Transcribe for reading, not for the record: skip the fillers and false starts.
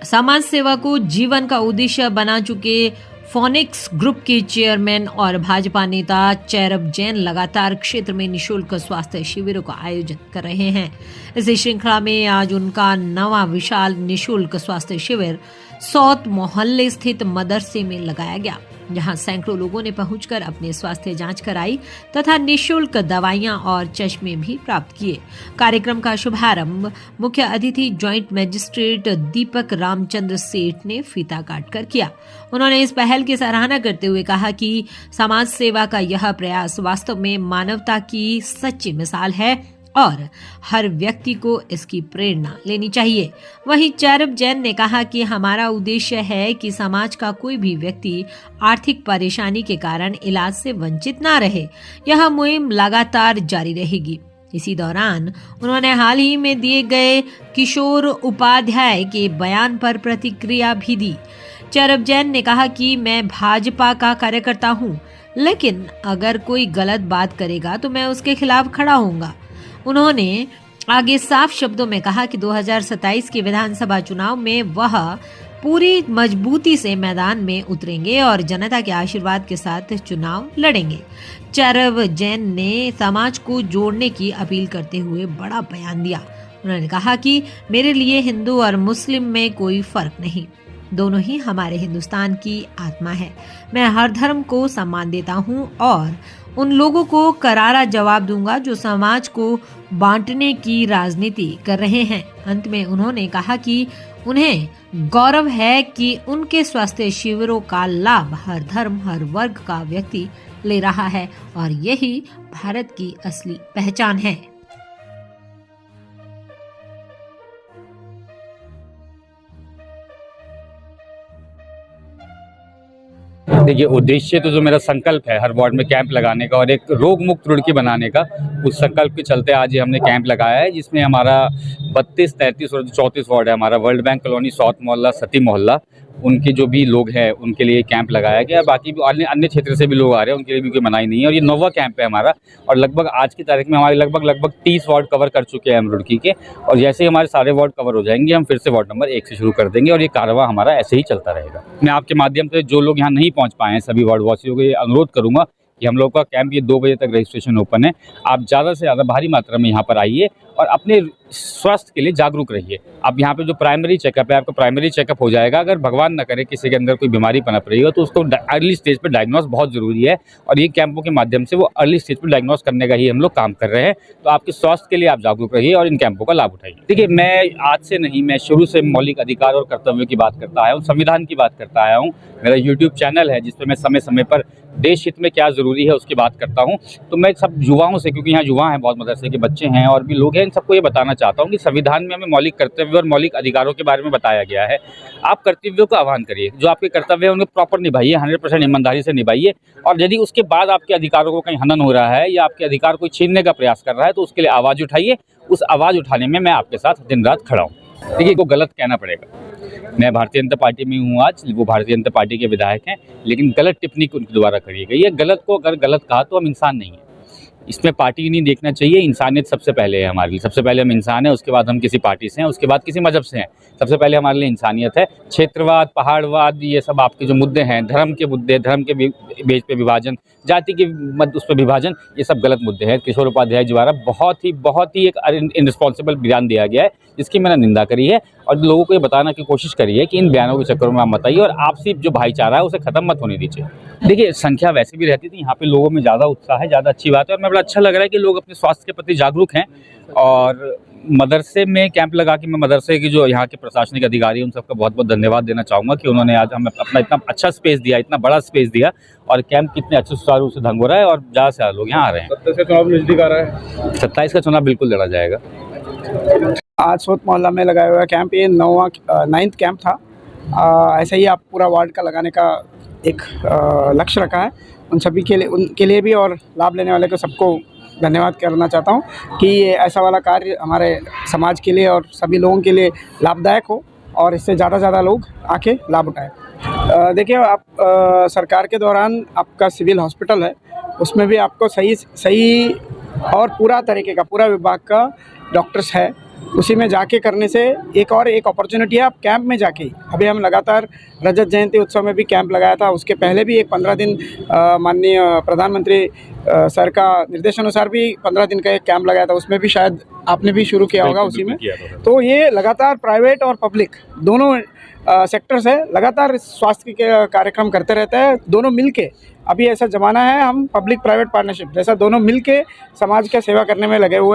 समाज सेवा को जीवन का उद्देश्य बना चुके फोनिक्स ग्रुप के चेयरमैन और भाजपा नेता चैरब जैन लगातार क्षेत्र में निशुल्क स्वास्थ्य शिविरों का आयोजन कर रहे हैं। इसी श्रृंखला में आज उनका नवा विशाल निशुल्क स्वास्थ्य शिविर सौत मोहल्ले स्थित मदरसे में लगाया गया, जहां सैकड़ों लोगों ने पहुंचकर अपने स्वास्थ्य जांच कराई तथा निशुल्क दवाइयां और चश्मे भी प्राप्त किए। कार्यक्रम का शुभारंभ मुख्य अतिथि ज्वाइंट मजिस्ट्रेट दीपक रामचंद्र सेठ ने फीता काटकर किया। उन्होंने इस पहल की सराहना करते हुए कहा कि समाज सेवा का यह प्रयास वास्तव में मानवता की सच्ची मिसाल है और हर व्यक्ति को इसकी प्रेरणा लेनी चाहिए। वहीं चैरब जैन ने कहा कि हमारा उद्देश्य है कि समाज का कोई भी व्यक्ति आर्थिक परेशानी के कारण इलाज से वंचित ना रहे। यह मुहिम लगातार जारी रहेगी। इसी दौरान उन्होंने हाल ही में दिए गए किशोर उपाध्याय के बयान पर प्रतिक्रिया भी दी। चैरब जैन ने कहा कि मैं भाजपा का कार्यकर्ता हूं, लेकिन अगर कोई गलत बात करेगा तो मैं उसके खिलाफ खड़ा होऊंगा। उन्होंने आगे साफ शब्दों में कहा कि 2027 के विधानसभा चुनाव में वह पूरी मजबूती से मैदान में उतरेंगे और जनता के आशीर्वाद के साथ चुनाव लड़ेंगे। चैरब जैन ने समाज को जोड़ने की अपील करते हुए बड़ा बयान दिया। उन्होंने कहा कि मेरे लिए हिंदू और मुस्लिम में कोई फर्क नहीं, दोनों ही हमारे हिंदुस्तान की आत्मा है। मैं हर धर्म को सम्मान देता हूँ और उन लोगों को करारा जवाब दूंगा जो समाज को बांटने की राजनीति कर रहे हैं। अंत में उन्होंने कहा कि उन्हें गौरव है कि उनके स्वास्थ्य शिविरों का लाभ हर धर्म हर वर्ग का व्यक्ति ले रहा है और यही भारत की असली पहचान है। देखिए, उद्देश्य तो जो मेरा संकल्प है हर वार्ड में कैंप लगाने का और एक रोग मुक्त रुड़की बनाने का, उस संकल्प के चलते आज ये हमने कैंप लगाया है, जिसमें हमारा 32, 33 और 34 वार्ड है हमारा वर्ल्ड बैंक कॉलोनी, सौत मोहल्ला, सती मोहल्ला, उनके जो भी लोग हैं उनके लिए कैंप लगाया गया। बाकी भी अन्य क्षेत्र से भी लोग आ रहे हैं, उनके लिए भी कोई मनाही नहीं है। और ये 9वां कैंप है हमारा और लगभग आज की तारीख में हमारे लगभग 30 वार्ड कवर कर चुके हैं हम रुड़की के। और जैसे ही हमारे सारे वार्ड कवर हो जाएंगे हम फिर से वार्ड नंबर 1 से शुरू कर देंगे और ये कारवां हमारा ऐसे ही चलता रहेगा। मैं आपके माध्यम से जो लोग यहाँ नहीं पहुँच पाए हैं सभी वार्ड वासियों को ये अनुरोध करूँगा कि हम लोग का कैंप ये 2 बजे तक रजिस्ट्रेशन ओपन है। आप ज़्यादा से ज़्यादा भारी मात्रा में यहाँ पर आइए और अपने स्वास्थ्य के लिए जागरूक रहिए। अब यहाँ पे जो प्राइमरी चेकअप है, आपका प्राइमरी चेकअप हो जाएगा। अगर भगवान न करे किसी के अंदर कोई बीमारी पनप रही हो तो उसको अर्ली स्टेज पर डायग्नोस बहुत ज़रूरी है और ये कैंपों के माध्यम से वो अर्ली स्टेज पर डायग्नोस करने का ही हम लोग काम कर रहे हैं। तो आपके स्वास्थ्य के लिए आप जागरूक रहिए और इन कैंपों का लाभ उठाइए। देखिए, मैं आज से नहीं, मैं शुरू से मौलिक अधिकार और कर्तव्यों की बात करता आया हूँ, संविधान की बात करता आया हूँ। मेरा यूट्यूब चैनल है जिसपे मैं समय समय पर देश हित में क्या ज़रूरी है उसकी बात करता हूँ। तो मैं सब युवाओं से, क्योंकि यहाँ युवा हैं, बहुत मदरसे के बच्चे हैं और भी लोग हैं, इन सबको ये बताना चाहता हूँ कि संविधान में हमें मौलिक कर्तव्य और मौलिक अधिकारों के बारे में बताया गया है। आप कर्तव्यों का आह्वान करिए, जो आपके कर्तव्य है उनको प्रॉपर निभाइए, 100% ईमानदारी से निभाइए। और यदि उसके बाद आपके अधिकारों को कहीं हनन हो रहा है या आपके अधिकार कोई छीनने का प्रयास कर रहा है तो उसके लिए आवाज़ उठाइए। उस आवाज़ उठाने में मैं आपके साथ दिन रात खड़ा हूँ। देखिए, को गलत कहना पड़ेगा, मैं भारतीय जनता पार्टी में हूँ आज, वो भारतीय जनता पार्टी के विधायक हैं, लेकिन गलत टिप्पणी उनके द्वारा करी गई है। गलत को अगर गलत कहा तो हम इंसान नहीं हैं, इसमें पार्टी नहीं देखना चाहिए। इंसानियत सबसे पहले है हमारे लिए, सबसे पहले हम इंसान हैं, उसके बाद हम किसी पार्टी से हैं, उसके बाद किसी मजहब से हैं। सबसे पहले हमारे लिए इंसानियत है। क्षेत्रवाद, पहाड़वाद, ये सब आपके जो मुद्दे हैं, धर्म के मुद्दे, धर्म के बेस पे विभाजन, जाति के मध्य उस पर विभाजन, ये सब गलत मुद्दे हैं। किशोर उपाध्याय जी द्वारा बहुत ही एक इनरिस्पॉन्सिबल बयान दिया गया है, जिसकी मैंने निंदा करी है और लोगों को ये बताने की कोशिश करी है कि इन बयानों के चक्करों में आप मत आइए और आपसी जो भाईचारा है उसे खत्म मत होने दीजिए। देखिए, संख्या वैसे भी रहती थी, यहाँ पे लोगों में ज़्यादा उत्साह है, ज़्यादा अच्छी बात है और मैं बड़ा अच्छा लग रहा है कि लोग अपने स्वास्थ्य के प्रति जागरूक हैं। और मदरसे में कैंप लगा के मैं मदरसे की जो यहाँ के प्रशासनिक अधिकारी हैं उन सबका बहुत बहुत धन्यवाद देना चाहूँगा कि उन्होंने आज हमें अपना इतना अच्छा स्पेस दिया, इतना बड़ा स्पेस दिया और कैंप कितने अच्छे सुचारू रूप से ढंग हो रहा है और ज़्यादा से ज़्यादा लोग यहाँ आ रहे हैं। 27 का चुनाव नजदीक आ रहा है, 27 का चुनाव बिल्कुल लड़ा जाएगा। आज सौत मोहल्ला में लगाया हुआ कैंप ये 9वां कैंप था। ऐसे ही आप पूरा वार्ड का लगाने का एक लक्ष्य रखा है। उन सभी के लिए, उनके लिए भी और लाभ लेने वाले को सबको धन्यवाद करना चाहता हूँ कि ये ऐसा वाला कार्य हमारे समाज के लिए और सभी लोगों के लिए लाभदायक हो और इससे ज़्यादा से ज़्यादा लोग आके लाभ उठाएं। देखिए, आप सरकार के दौरान आपका सिविल हॉस्पिटल है, उसमें भी आपको सही और पूरा तरीके का, पूरा विभाग का डॉक्टर्स है उसी में जाके करने से एक अपॉर्चुनिटी है आप कैंप में जाके। अभी हम लगातार रजत जयंती उत्सव में भी कैंप लगाया था, उसके पहले भी एक 15 दिन माननीय प्रधानमंत्री सर का निर्देशानुसार भी 15 दिन का एक कैंप लगाया था, उसमें भी शायद आपने भी शुरू किया होगा उसी में। तो ये लगातार प्राइवेट और पब्लिक दोनों सेक्टर्स है, लगातार स्वास्थ्य के कार्यक्रम करते रहते हैं दोनों मिलके। अभी ऐसा ज़माना है, हम पब्लिक प्राइवेट पार्टनरशिप जैसा दोनों मिलके समाज की सेवा करने में लगे हुए हैं।